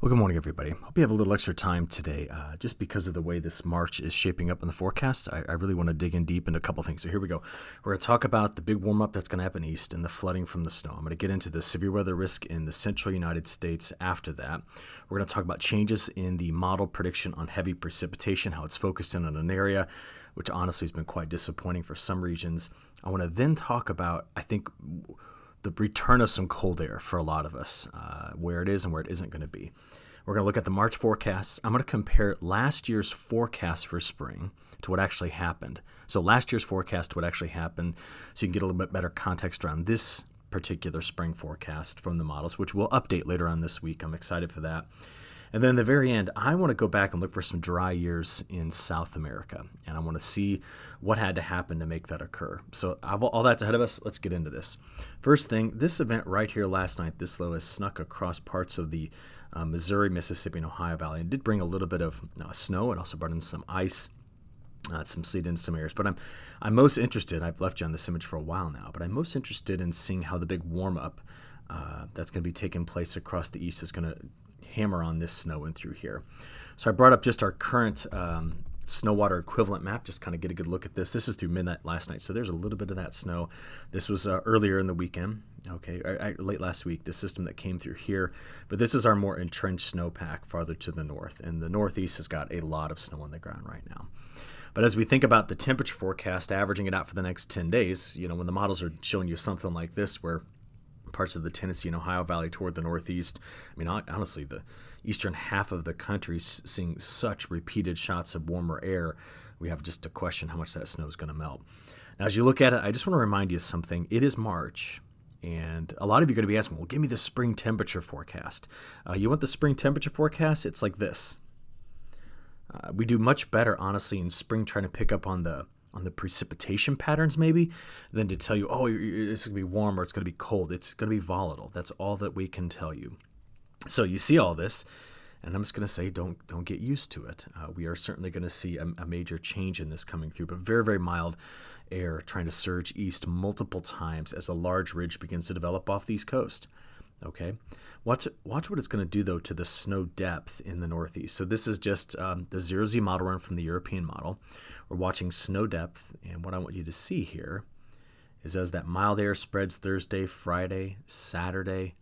Well, good morning, everybody. Hope you have a little extra time today. Just because of the way this March is shaping up in the forecast, I really want to dig in deep into a couple things. So here we go. We're going to talk about the big warm-up that's going to happen east and the flooding from the snow. I'm going to get into the severe weather risk in the central United States after that. We're going to talk about changes in the model prediction on heavy precipitation, how it's focused in on an area, which honestly has been quite disappointing for some regions. I want to then talk about, I think, the return of some cold air for a lot of us, where it is and where it isn't going to be. We're going to look at the March forecasts. I'm going to compare last year's forecast for spring to what actually happened. So last year's forecast to what actually happened, so you can get a little bit better context around this particular spring forecast from the models, which we'll update later on this week. I'm excited for that. And then at the very end, I want to go back and look for some dry years in South America, and I want to see what had to happen to make that occur. So all that's ahead of us. Let's get into this. First thing, this event right here last night, this low has snuck across parts of the Missouri, Mississippi, and Ohio Valley. It did bring a little bit of snow. It also brought in some ice, some sleet in some areas. But I'm most interested, I've left you on this image for a while now, but I'm most interested in seeing how the big warm-up that's going to be taking place across the east is going to hammer on this snow in through here. So I brought up just our current snow water equivalent map, just kind of get a good look at this. This is through midnight last night, so there's a little bit of that snow. This was earlier in the weekend, late last week, the system that came through here. But this is our more entrenched snowpack farther to the north, and the northeast has got a lot of snow on the ground right now. But as we think about the temperature forecast, averaging it out for the next 10 days, when the models are showing you something like this, where parts of the Tennessee and Ohio Valley toward the northeast, honestly, the eastern half of the country is seeing such repeated shots of warmer air, we have just to question how much that snow is going to melt. Now, as you look at it, I just want to remind you of something. It is March, and a lot of you are going to be asking, well, give me the spring temperature forecast. You want the spring temperature forecast? It's like this. We do much better, honestly, in spring trying to pick up on the precipitation patterns maybe, than to tell you, oh, it's going to be warm or it's going to be cold. It's going to be volatile. That's all that we can tell you. So you see all this, and I'm just going to say don't get used to it. We are certainly going to see a major change in this coming through, but very, very mild air trying to surge east multiple times as a large ridge begins to develop off the east coast. Okay, watch what it's going to do, though, to the snow depth in the northeast. So this is just the 0Z model run from the European model. We're watching snow depth, and what I want you to see here is as that mild air spreads Thursday, Friday, Saturday,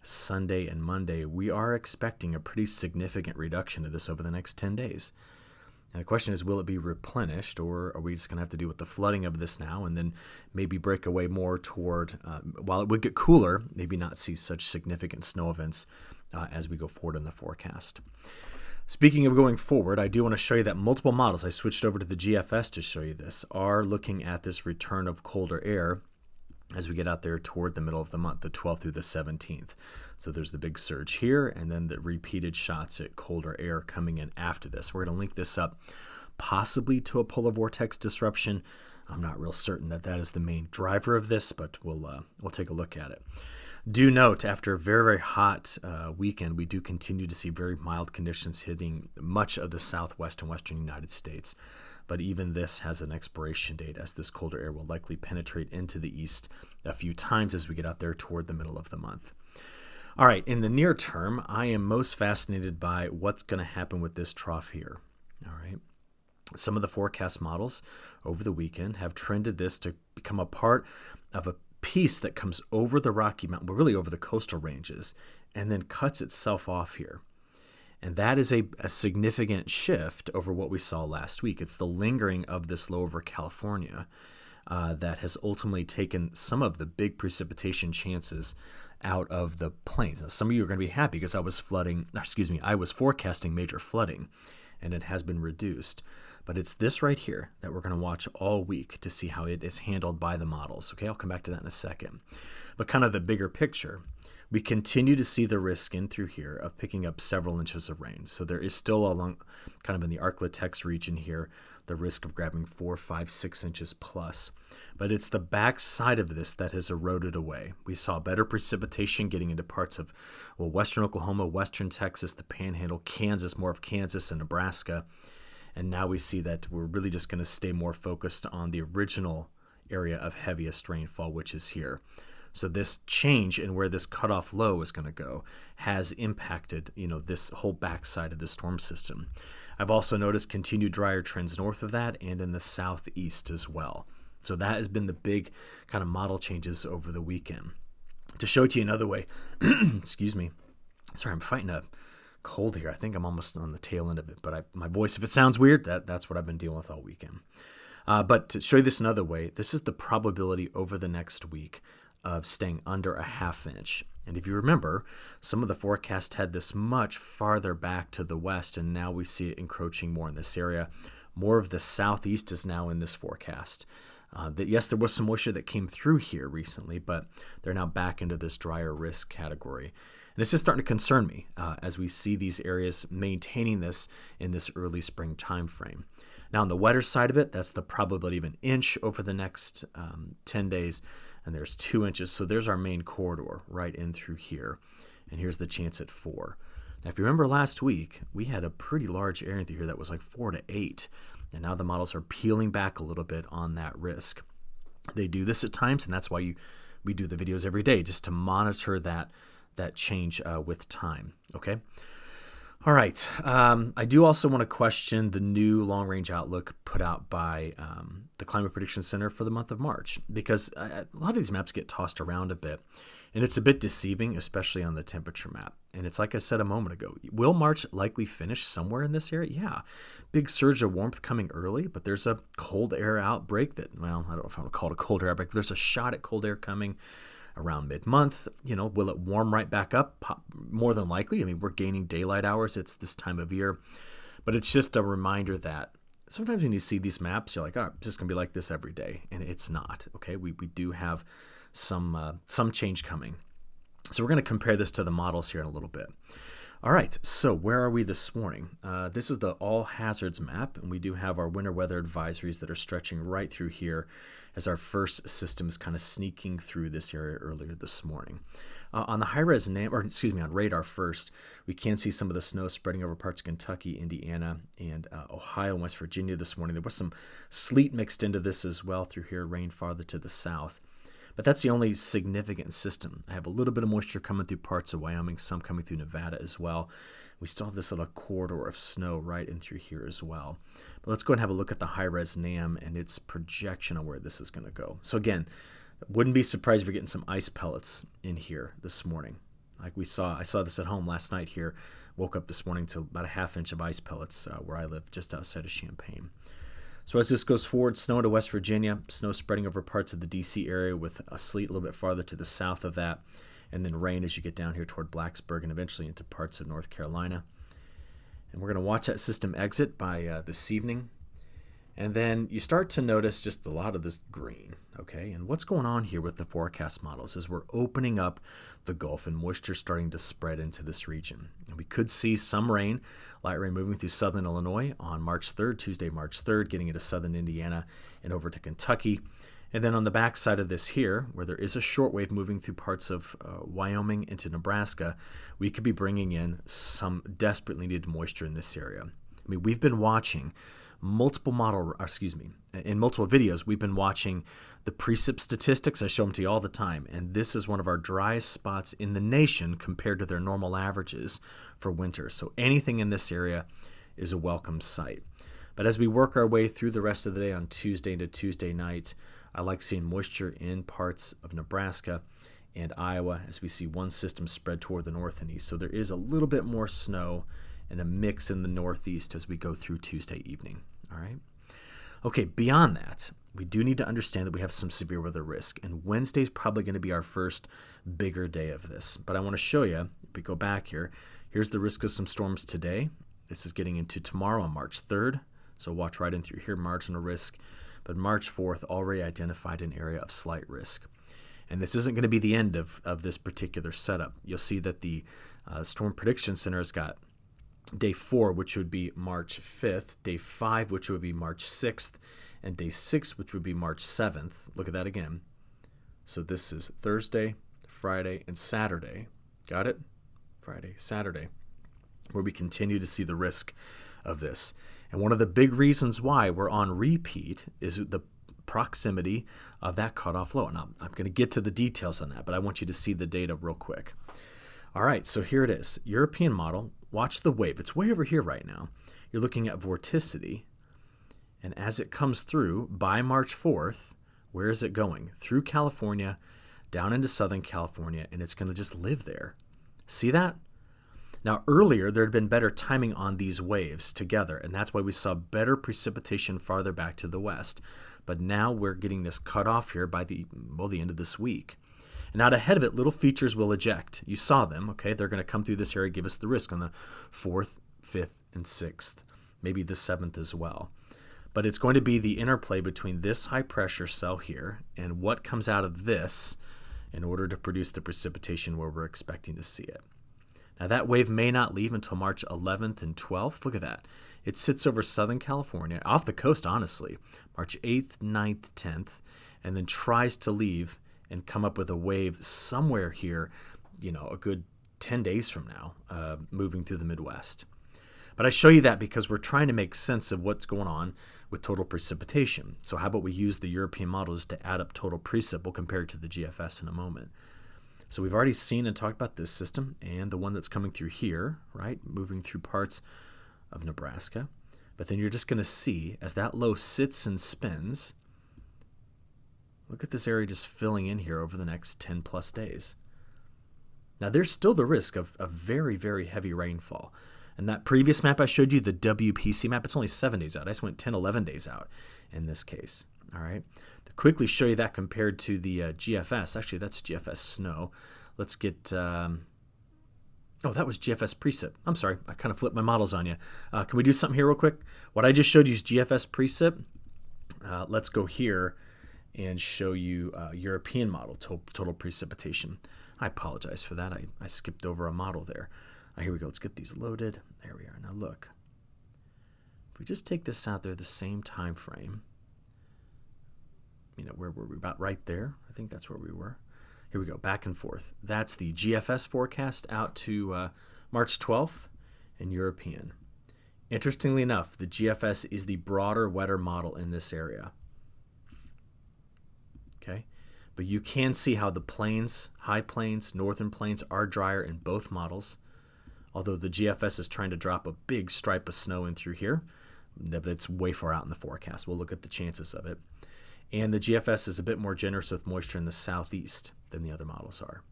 Sunday, and Monday, we are expecting a pretty significant reduction of this over the next 10 days. And the question is, will it be replenished, or are we just going to have to deal with the flooding of this now and then maybe break away more toward, while it would get cooler, maybe not see such significant snow events as we go forward in the forecast. Speaking of going forward, I do want to show you that multiple models, I switched over to the GFS to show you this, are looking at this return of colder air as we get out there toward the middle of the month, the 12th through the 17th. So there's the big surge here, and then the repeated shots at colder air coming in after this. We're going to link this up possibly to a polar vortex disruption. I'm not real certain that is the main driver of this, but we'll take a look at it. Do note, after a very, very hot weekend, we do continue to see very mild conditions hitting much of the southwest and western United States. But even this has an expiration date, as this colder air will likely penetrate into the east a few times as we get out there toward the middle of the month. All right, in the near term, I am most fascinated by what's going to happen with this trough here. All right. Some of the forecast models over the weekend have trended this to become a part of a piece that comes over the Rocky Mountain, well, really over the coastal ranges, and then cuts itself off here. And that is a significant shift over what we saw last week. It's the lingering of this low over California that has ultimately taken some of the big precipitation chances out of the plains. Now, some of you are going to be happy because I was forecasting major flooding, and it has been reduced. But it's this right here that we're going to watch all week to see how it is handled by the models. Okay, I'll come back to that in a second. But kind of the bigger picture, we continue to see the risk in through here of picking up several inches of rain. So there is still along kind of in the Arklatex region here, the risk of grabbing 4, 5, 6 inches plus. But it's the back side of this that has eroded away. We saw better precipitation getting into parts of, western Oklahoma, western Texas, the Panhandle, Kansas, more of Kansas and Nebraska. And now we see that we're really just going to stay more focused on the original area of heaviest rainfall, which is here. So this change in where this cutoff low is going to go has impacted, this whole backside of the storm system. I've also noticed continued drier trends north of that and in the southeast as well. So that has been the big kind of model changes over the weekend. To show it to you another way, excuse me. Sorry, I'm fighting a cold here. I think I'm almost on the tail end of it, but my voice, if it sounds weird, that's what I've been dealing with all weekend. But to show you this another way, this is the probability over the next week of staying under a half inch. And if you remember, some of the forecast had this much farther back to the west, and now we see it encroaching more in this area. More of the southeast is now in this forecast. Yes, there was some moisture that came through here recently, but they're now back into this drier risk category. And this is starting to concern me as we see these areas maintaining this in this early spring time frame. Now, on the wetter side of it, that's the probability of an inch over the next 10 days, and there's 2 inches. So there's our main corridor right in through here, and here's the chance at 4. Now, if you remember last week, we had a pretty large area through here that was like 4 to 8, and now the models are peeling back a little bit on that risk. They do this at times, and that's why we do the videos every day, just to monitor that change with time, okay? All right. I do also want to question the new long-range outlook put out by the Climate Prediction Center for the month of March, because a lot of these maps get tossed around a bit, and it's a bit deceiving, especially on the temperature map. And it's like I said a moment ago, will March likely finish somewhere in this area? Yeah. Big surge of warmth coming early, but there's a cold air outbreak that, well, I don't know if I want to call it a cold air outbreak, but there's a shot at cold air coming around mid-month. Will it warm right back up? More than likely. I mean, we're gaining daylight hours. It's this time of year. But it's just a reminder that sometimes when you see these maps, you're like, oh, it's just going to be like this every day. And it's not, okay? We do have some change coming. So we're going to compare this to the models here in a little bit. All right, so where are we this morning? This is the all hazards map, and we do have our winter weather advisories that are stretching right through here as our first system is kind of sneaking through this area earlier this morning. On the high-res on radar first, we can see some of the snow spreading over parts of Kentucky, Indiana, and Ohio and West Virginia this morning. There was some sleet mixed into this as well through here, rain farther to the south. But that's the only significant system. I have a little bit of moisture coming through parts of Wyoming, some coming through Nevada as well. We still have this little corridor of snow right in through here as well. But let's go and have a look at the high-res NAM and its projection on where this is going to go. So again, wouldn't be surprised if we're getting some ice pellets in here this morning. Like I saw this at home last night here. Woke up this morning to about a half inch of ice pellets where I live just outside of Champaign. So as this goes forward, snow to West Virginia, snow spreading over parts of the D.C. area with a sleet a little bit farther to the south of that, and then rain as you get down here toward Blacksburg and eventually into parts of North Carolina. And we're going to watch that system exit by this evening. And then you start to notice just a lot of this green, okay? And what's going on here with the forecast models is we're opening up the Gulf and moisture starting to spread into this region. And we could see some rain, light rain moving through southern Illinois on March 3rd, Tuesday, March 3rd, getting into southern Indiana and over to Kentucky. And then on the back side of this here, where there is a shortwave moving through parts of Wyoming into Nebraska, we could be bringing in some desperately needed moisture in this area. I mean, we've been watching in multiple videos, we've been watching the precip statistics. I show them to you all the time, and this is one of our driest spots in the nation compared to their normal averages for winter. So anything in this area is a welcome sight. But as we work our way through the rest of the day on Tuesday into Tuesday night, I like seeing moisture in parts of Nebraska and Iowa as we see one system spread toward the north and east. So there is a little bit more snow and a mix in the northeast as we go through Tuesday evening. All right. Okay, beyond that, we do need to understand that we have some severe weather risk, and Wednesday's probably going to be our first bigger day of this. But I want to show you, if we go back here, here's the risk of some storms today. This is getting into tomorrow on March 3rd, so watch right in through here, marginal risk. But March 4th already identified an area of slight risk. And this isn't going to be the end of this particular setup. You'll see that the Storm Prediction Center has got Day 4, which would be March 5th, Day 5, which would be March 6th, and Day 6, which would be March 7th. Look at that again. So this is Thursday, Friday, and Saturday. Got it? Friday, Saturday, where we continue to see the risk of this. And one of the big reasons why we're on repeat is the proximity of that cutoff low. Now, I'm going to get to the details on that, but I want you to see the data real quick. All right, so here it is. European model. Watch the wave. It's way over here right now. You're looking at vorticity. And as it comes through, by March 4th, where is it going? Through California, down into Southern California, and it's going to just live there. See that? Now, earlier, there had been better timing on these waves together, and that's why we saw better precipitation farther back to the west. But now we're getting this cutoff here by the end of this week. And out ahead of it, little features will eject. You saw them, okay? They're going to come through this area, give us the risk on the 4th, 5th, and 6th, maybe the 7th as well. But it's going to be the interplay between this high pressure cell here and what comes out of this in order to produce the precipitation where we're expecting to see it. Now that wave may not leave until March 11th and 12th. Look at that. It sits over Southern California, off the coast, honestly, March 8th, 9th, 10th, and then tries to leave and come up with a wave somewhere here, a good 10 days from now, moving through the Midwest. But I show you that because we're trying to make sense of what's going on with total precipitation. So how about we use the European models to add up total precip? We'll compare it to the GFS in a moment. So we've already seen and talked about this system and the one that's coming through here, right, moving through parts of Nebraska. But then you're just going to see as that low sits and spins, look at this area just filling in here over the next 10 plus days. Now there's still the risk of a very, very heavy rainfall. And that previous map I showed you, the WPC map, it's only 7 days out. I just went 10, 11 days out in this case. All right. To quickly show you that compared to the GFS, actually that's GFS snow. Let's get, that was GFS precip. I'm sorry, I kind of flipped my models on you. Can we do something here real quick? What I just showed you is GFS precip. Let's go here and show you European model, total precipitation. I apologize for that. I skipped over a model there. Here we go. Let's get these loaded. There we are. Now look. If we just take this out there the same time frame, where were we? About right there. I think that's where we were. Here we go. Back and forth. That's the GFS forecast out to March 12th and European. Interestingly enough, the GFS is the broader, wetter model in this area. Okay. But you can see how the plains, high plains, northern plains are drier in both models. Although the GFS is trying to drop a big stripe of snow in through here, but it's way far out in the forecast. We'll look at the chances of it. And the GFS is a bit more generous with moisture in the southeast than the other models are.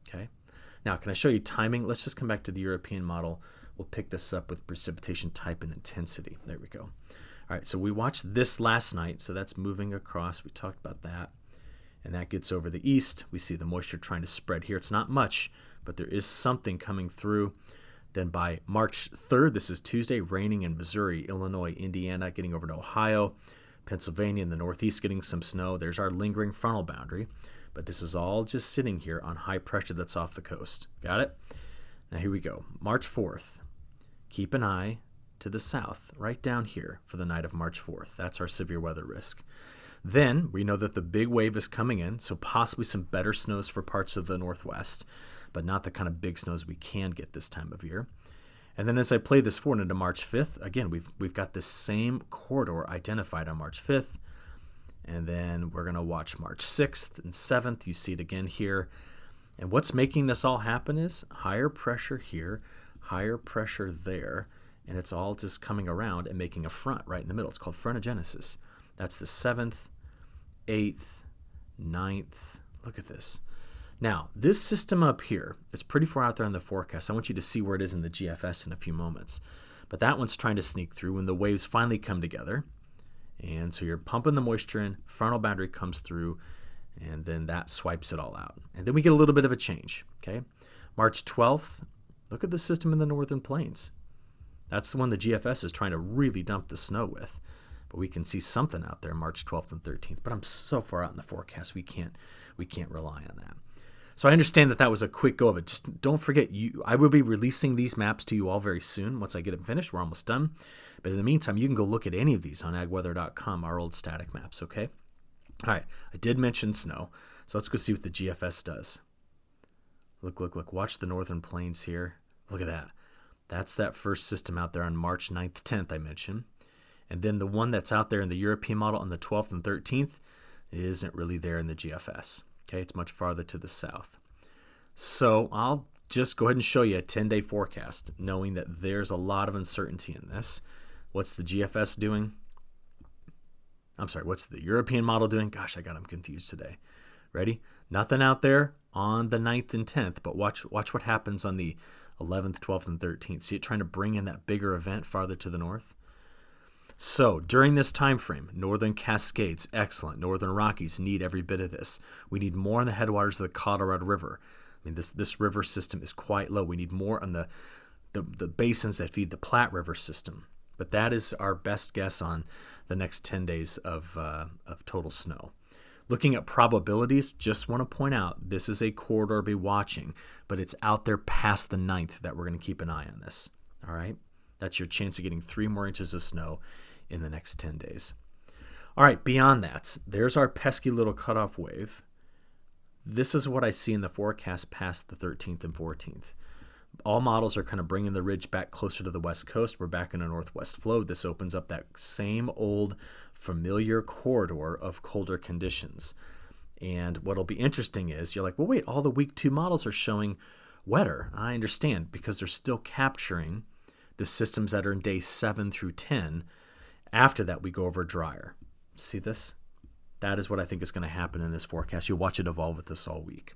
Okay. Now, can I show you timing? Let's just come back to the European model. We'll pick this up with precipitation type and intensity. There we go. All right, so we watched this last night, so that's moving across. We talked about that. And that gets over the east. We see the moisture trying to spread here. It's not much, but there is something coming through. Then by March 3rd, this is Tuesday, raining in Missouri, Illinois, Indiana, getting over to Ohio, Pennsylvania in the northeast getting some snow. There's our lingering frontal boundary. But this is all just sitting here on high pressure that's off the coast. Got it? Now here we go. March 4th. Keep an eye to the south, right down here for the night of March 4th. That's our severe weather risk. Then we know that the big wave is coming in, so possibly some better snows for parts of the northwest, but not the kind of big snows we can get this time of year. And then as I play this forward into March 5th, again, we've got this same corridor identified on March 5th. And then we're going to watch March 6th and 7th. You see it again here. And what's making this all happen is higher pressure here, higher pressure there, and it's all just coming around and making a front right in the middle. It's called frontogenesis. That's the 7th, 8th, 9th. Look at this. Now, this system up here, it's pretty far out there in the forecast. I want you to see where it is in the GFS in a few moments. But that one's trying to sneak through when the waves finally come together. And so you're pumping the moisture in, frontal boundary comes through, and then that swipes it all out. And then we get a little bit of a change, okay? March 12th, look at the system in the northern plains. That's the one the GFS is trying to really dump the snow with. But we can see something out there March 12th and 13th. But I'm so far out in the forecast, we can't rely on that. So I understand that was a quick go of it. Just don't forget, I will be releasing these maps to you all very soon. Once I get them finished, we're almost done. But in the meantime, you can go look at any of these on agweather.com, our old static maps, okay? All right, I did mention snow. So let's go see what the GFS does. Look. Watch the northern plains here. Look at that. That's that first system out there on March 9th, 10th I mentioned. And then the one that's out there in the European model on the 12th and 13th isn't really there in the GFS. Okay, it's much farther to the south. So I'll just go ahead and show you a 10-day forecast, knowing that there's a lot of uncertainty in this. What's the GFS doing? I'm sorry, what's the European model doing? Gosh, I got them confused today. Ready? Nothing out there on the 9th and 10th, but watch what happens on the 11th, 12th, and 13th. See it trying to bring in that bigger event farther to the north? So during this time frame, Northern Cascades, excellent. Northern Rockies need every bit of this. We need more on the headwaters of the Colorado River. I mean, this river system is quite low. We need more on the basins that feed the Platte River system. But that is our best guess on the next 10 days of total snow. Looking at probabilities, just want to point out this is a corridor to be watching, but it's out there past the 9th that we're going to keep an eye on this. All right? That's your chance of getting 3 more inches of snow in the next 10 days. All right, beyond that, there's our pesky little cutoff wave. This is what I see in the forecast past the 13th and 14th. All models are kind of bringing the ridge back closer to the west coast. We're back in a northwest flow. This opens up that same old familiar corridor of colder conditions. And what'll be interesting is you're like, well, wait, all the week 2 models are showing wetter. I understand, because they're still capturing the systems that are in day 7 through 10. After that, we go over drier. See this? That is what I think is going to happen in this forecast. You'll watch it evolve with this all week.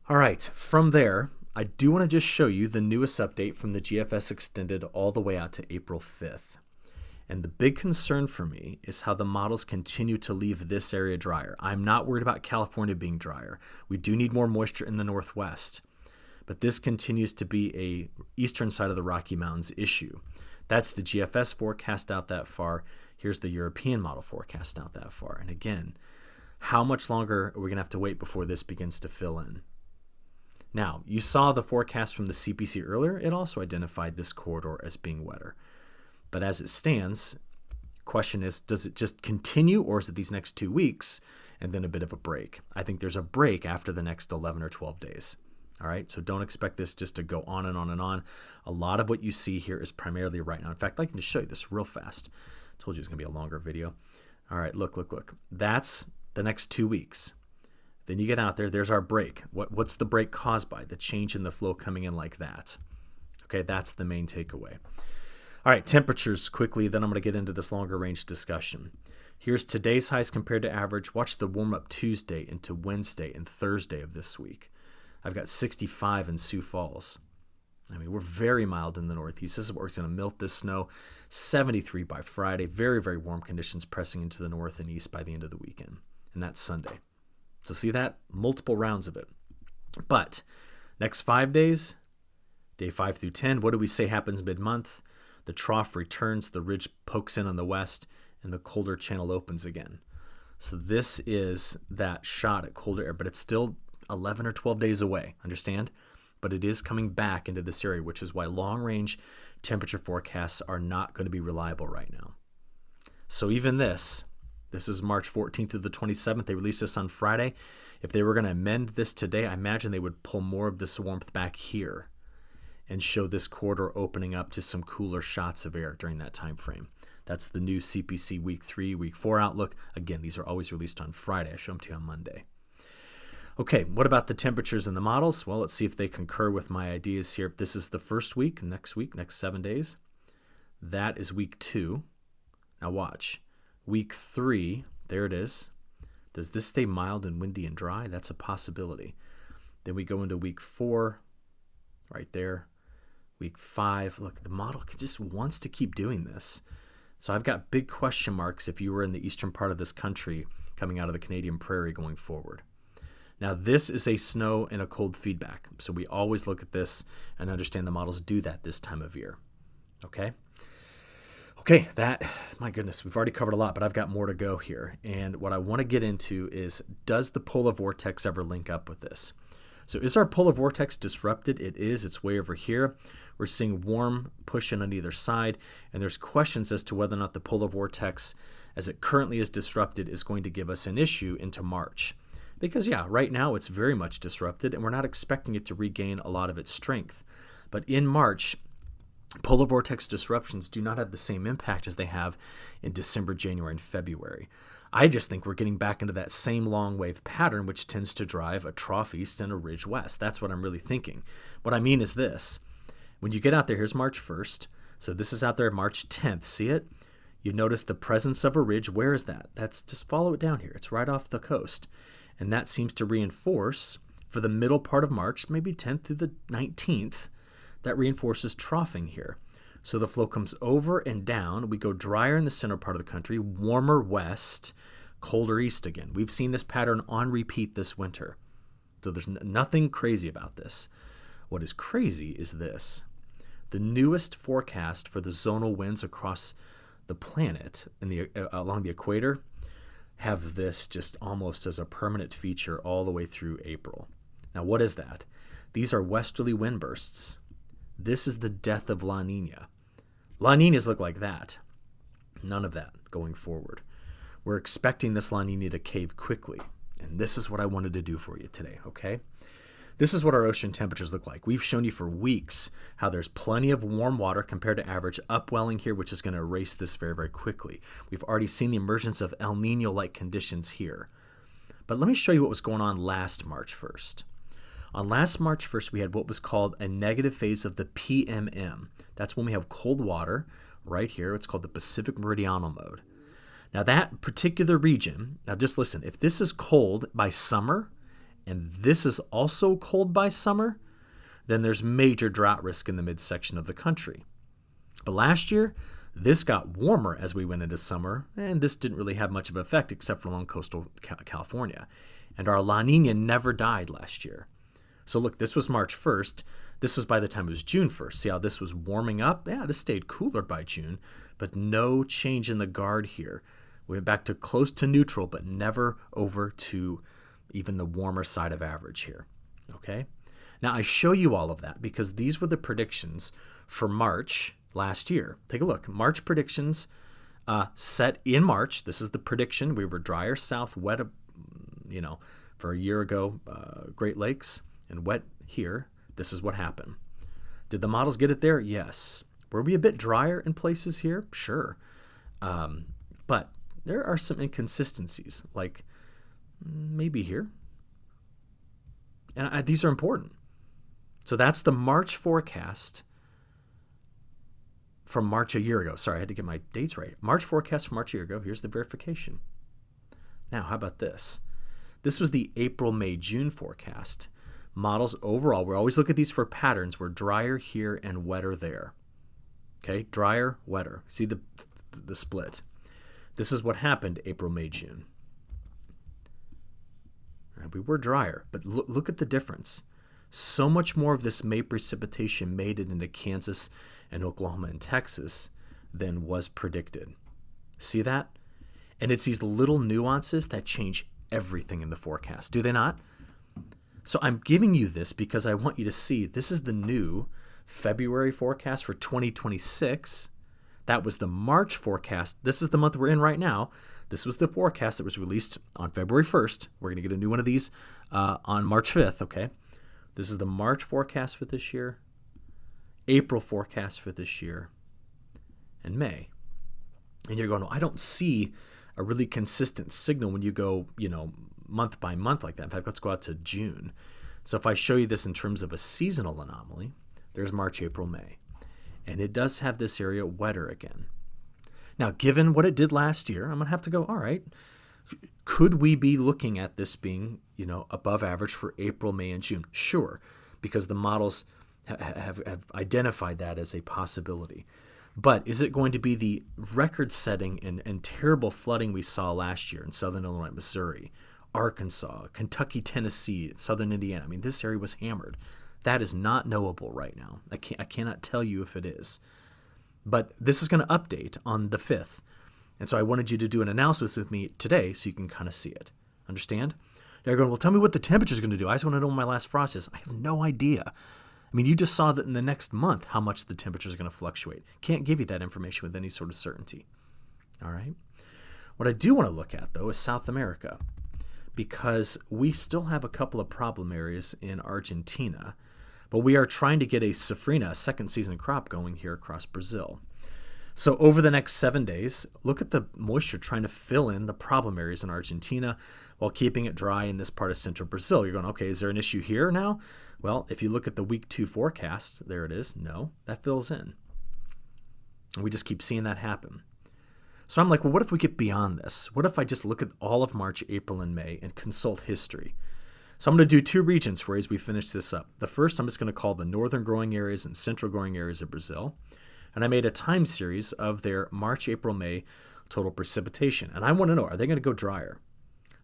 All right, from there, I do want to just show you the newest update from the GFS extended all the way out to April 5th. And the big concern for me is how the models continue to leave this area drier. I'm not worried about California being drier. We do need more moisture in the northwest. But this continues to be a eastern side of the Rocky Mountains issue. That's the GFS forecast out that far. Here's the European model forecast out that far. And again, how much longer are we going to have to wait before this begins to fill in? Now, you saw the forecast from the CPC earlier. It also identified this corridor as being wetter. But as it stands, question is, does it just continue, or is it these next 2 weeks and then a bit of a break? I think there's a break after the next 11 or 12 days. All right, so don't expect this just to go on and on and on. A lot of what you see here is primarily right now. In fact, I can just show you this real fast. I told you it's going to be a longer video. All right, look. That's the next 2 weeks. Then you get out there, there's our break. What's the break caused by? The change in the flow coming in like that. Okay, that's the main takeaway. All right, temperatures quickly, then I'm going to get into this longer range discussion. Here's today's highs compared to average. Watch the warm-up Tuesday into Wednesday and Thursday of this week. I've got 65 in Sioux Falls. I mean, we're very mild in the northeast. This is where it's going to melt this snow. 73 by Friday. Very, very warm conditions pressing into the north and east by the end of the weekend. And that's Sunday. So see that? Multiple rounds of it. But next 5 days, day 5 through 10, what do we say happens mid-month? The trough returns, the ridge pokes in on the west, and the colder channel opens again. So this is that shot at colder air, but it's still 11 or 12 days away, understand? But it is coming back into this area, which is why long-range temperature forecasts are not going to be reliable right now. So even this is March 14th through the 27th. They released this on Friday. If they were going to amend this today, I imagine they would pull more of this warmth back here and show this corridor opening up to some cooler shots of air during that time frame. That's the new CPC Week 3, Week 4 outlook. Again, these are always released on Friday. I show them to you on Monday. Okay, what about the temperatures in the models? Well, let's see if they concur with my ideas here. This is the first week, next 7 days. That is week 2. Now watch. Week 3, there it is. Does this stay mild and windy and dry? That's a possibility. Then we go into week 4, right there. Week 5, look, the model just wants to keep doing this. So I've got big question marks if you were in the eastern part of this country coming out of the Canadian prairie going forward. Now, this is a snow and a cold feedback. So we always look at this and understand the models do that this time of year. Okay? Okay, my goodness, we've already covered a lot, but I've got more to go here. And what I want to get into is, does the polar vortex ever link up with this? So is our polar vortex disrupted? It is. It's way over here. We're seeing warm pushing on either side. And there's questions as to whether or not the polar vortex, as it currently is disrupted, is going to give us an issue into March. Because, yeah, right now it's very much disrupted, and we're not expecting it to regain a lot of its strength. But in March, Polar vortex disruptions do not have the same impact as they have in December, January, and February. I just think we're getting back into that same long wave pattern, which tends to drive a trough east and a ridge west. That's what I'm really thinking. What I mean is this. When you get out there, here's March 1st. So this is out there March 10th. See it? You notice the presence of a ridge. Where is that? That's just follow it down here. It's right off the coast. And that seems to reinforce for the middle part of March, maybe 10th through the 19th, that reinforces troughing here. So the flow comes over and down. We go drier in the center part of the country, warmer west, colder east again. We've seen this pattern on repeat this winter. So there's nothing crazy about this. What is crazy is this. The newest forecast for the zonal winds across the planet along the equator have this just almost as a permanent feature all the way through April. Now, what is that? These are westerly wind bursts. This is the death of La Niña. La Niñas look like that. None of that going forward. We're expecting this La Niña to cave quickly, and this is what I wanted to do for you today, okay? This is what our ocean temperatures look like. We've shown you for weeks how there's plenty of warm water compared to average upwelling here, which is going to erase this very, very quickly. We've already seen the emergence of El Nino-like conditions here. But let me show you what was going on last March 1st. On last March 1st, we had what was called a negative phase of the PMM. That's when we have cold water right here. It's called the Pacific Meridional mode. Now that particular region, now just listen, if this is cold by summer, and this is also cold by summer, then there's major drought risk in the midsection of the country. But last year, this got warmer as we went into summer, and this didn't really have much of an effect except for along coastal California. And our La Niña never died last year. So look, this was March 1st. This was by the time it was June 1st. See how this was warming up? Yeah, this stayed cooler by June, but no change in the guard here. We went back to close to neutral, but never over to even the warmer side of average here, okay? Now, I show you all of that because these were the predictions for March last year. Take a look. March predictions set in March. This is the prediction. We were drier south, wet, for a year ago, Great Lakes, and wet here. This is what happened. Did the models get it there? Yes. Were we a bit drier in places here? Sure. But there are some inconsistencies, like maybe here. And these are important. So that's the March forecast from March a year ago. Sorry, I had to get my dates right. March forecast from March a year ago. Here's the verification. Now, how about this? This was the April, May, June forecast. Models overall, we always look at these for patterns. We're drier here and wetter there. Okay, drier, wetter. See the split. This is what happened April, May, June. We were drier, but look at the difference. So much more of this May precipitation made it into Kansas and Oklahoma and Texas than was predicted. See that? And it's these little nuances that change everything in the forecast, do they not? So I'm giving you this because I want you to see this is the new February forecast for 2026. That was the March forecast. This is the month we're in right now. This was the forecast that was released on February 1st. We're going to get a new one of these on March 5th, okay? This is the March forecast for this year, April forecast for this year, and May. And you're going, well, I don't see a really consistent signal when you go, month by month like that. In fact, let's go out to June. So if I show you this in terms of a seasonal anomaly, there's March, April, May. And it does have this area wetter again. Now, given what it did last year, I'm going to have to go, all right, could we be looking at this being, above average for April, May, and June? Sure, because the models have identified that as a possibility. But is it going to be the record-setting and terrible flooding we saw last year in southern Illinois, Missouri, Arkansas, Kentucky, Tennessee, southern Indiana? I mean, this area was hammered. That is not knowable right now. I cannot tell you if it is. But this is going to update on the 5th. And so I wanted you to do an analysis with me today so you can kind of see it. Understand? You're going, well, tell me what the temperature is going to do. I just want to know when my last frost is. I have no idea. I mean, you just saw that in the next month how much the temperature is going to fluctuate. Can't give you that information with any sort of certainty. All right? What I do want to look at, though, is South America, because we still have a couple of problem areas in Argentina. But we are trying to get a Safrinha, a second season crop, going here across Brazil. So over the next 7 days, look at the moisture trying to fill in the problem areas in Argentina while keeping it dry in this part of central Brazil. You're going, okay, is there an issue here now? Well, if you look at the week 2 forecast, there it is. No, that fills in. And we just keep seeing that happen. So I'm like, well, what if we get beyond this? What if I just look at all of March, April, and May and consult history? So I'm going to do 2 regions for you as we finish this up. The first I'm just going to call the northern growing areas and central growing areas of Brazil. And I made a time series of their March, April, May total precipitation. And I want to know, are they going to go drier?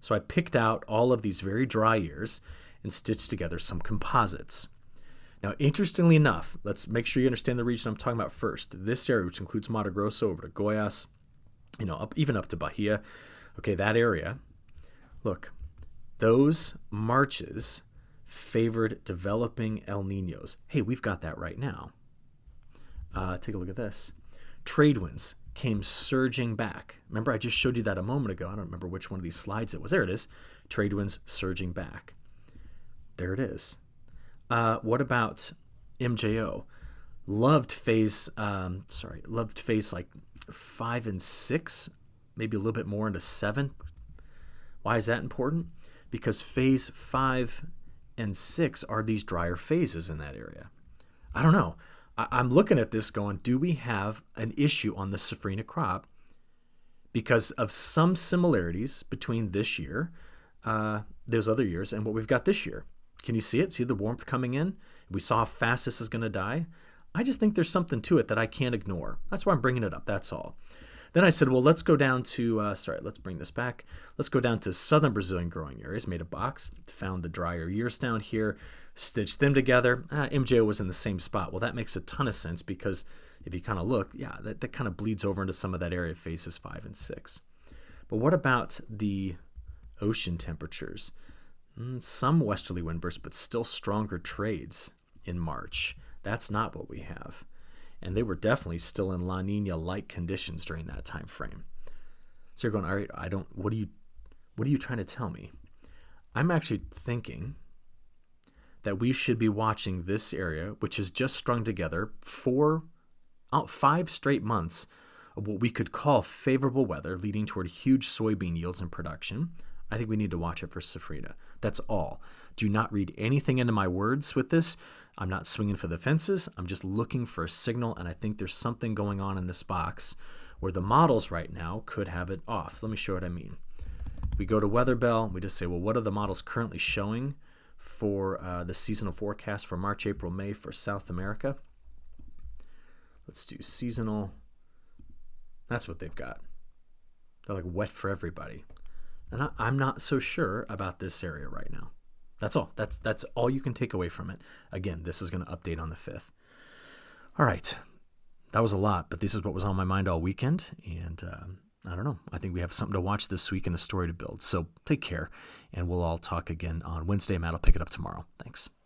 So I picked out all of these very dry years and stitched together some composites. Now, interestingly enough, let's make sure you understand the region I'm talking about first. This area, which includes Mato Grosso over to Goiás, even up to Bahia. Okay, that area. Look, those marches favored developing El Niños. Hey, we've got that right now. Take a look at this. Trade winds came surging back. Remember, I just showed you that a moment ago. I don't remember which one of these slides it was. There it is. Trade winds surging back. There it is. What about MJO? Loved phase like 5 and 6, maybe a little bit more into 7. Why is that important? Because phase 5 and 6 are these drier phases in that area. I don't know. I'm looking at this going, do we have an issue on the Safrinha crop because of some similarities between this year, those other years, and what we've got this year? Can you see it? See the warmth coming in? We saw how fast this is going to die. I just think there's something to it that I can't ignore. That's why I'm bringing it up. That's all. Then I said, well, let's go down to, let's bring this back. Let's go down to southern Brazilian growing areas. Made a box, found the drier years down here, stitched them together. MJO was in the same spot. Well, that makes a ton of sense because if you kind of look, yeah, that kind of bleeds over into some of that area, phases 5 and 6. But what about the ocean temperatures? Some westerly wind bursts, but still stronger trades in March. That's not what we have. And they were definitely still in La Niña-like conditions during that time frame. So you're going, all right, what are you trying to tell me? I'm actually thinking that we should be watching this area, which is just strung together 5 straight months of what we could call favorable weather, leading toward huge soybean yields and production. I think we need to watch it for Safrinha. That's all. Do not read anything into my words with this. I'm not swinging for the fences. I'm just looking for a signal, and I think there's something going on in this box where the models right now could have it off. Let me show what I mean. We go to Weather Bell. We just say, well, what are the models currently showing for the seasonal forecast for March, April, May for South America? Let's do seasonal. That's what they've got. They're like wet for everybody. And I'm not so sure about this area right now. That's all. That's all you can take away from it. Again, this is going to update on the 5th. All right. That was a lot, but this is what was on my mind all weekend. And I don't know. I think we have something to watch this week and a story to build. So take care, and we'll all talk again on Wednesday. Matt will pick it up tomorrow. Thanks.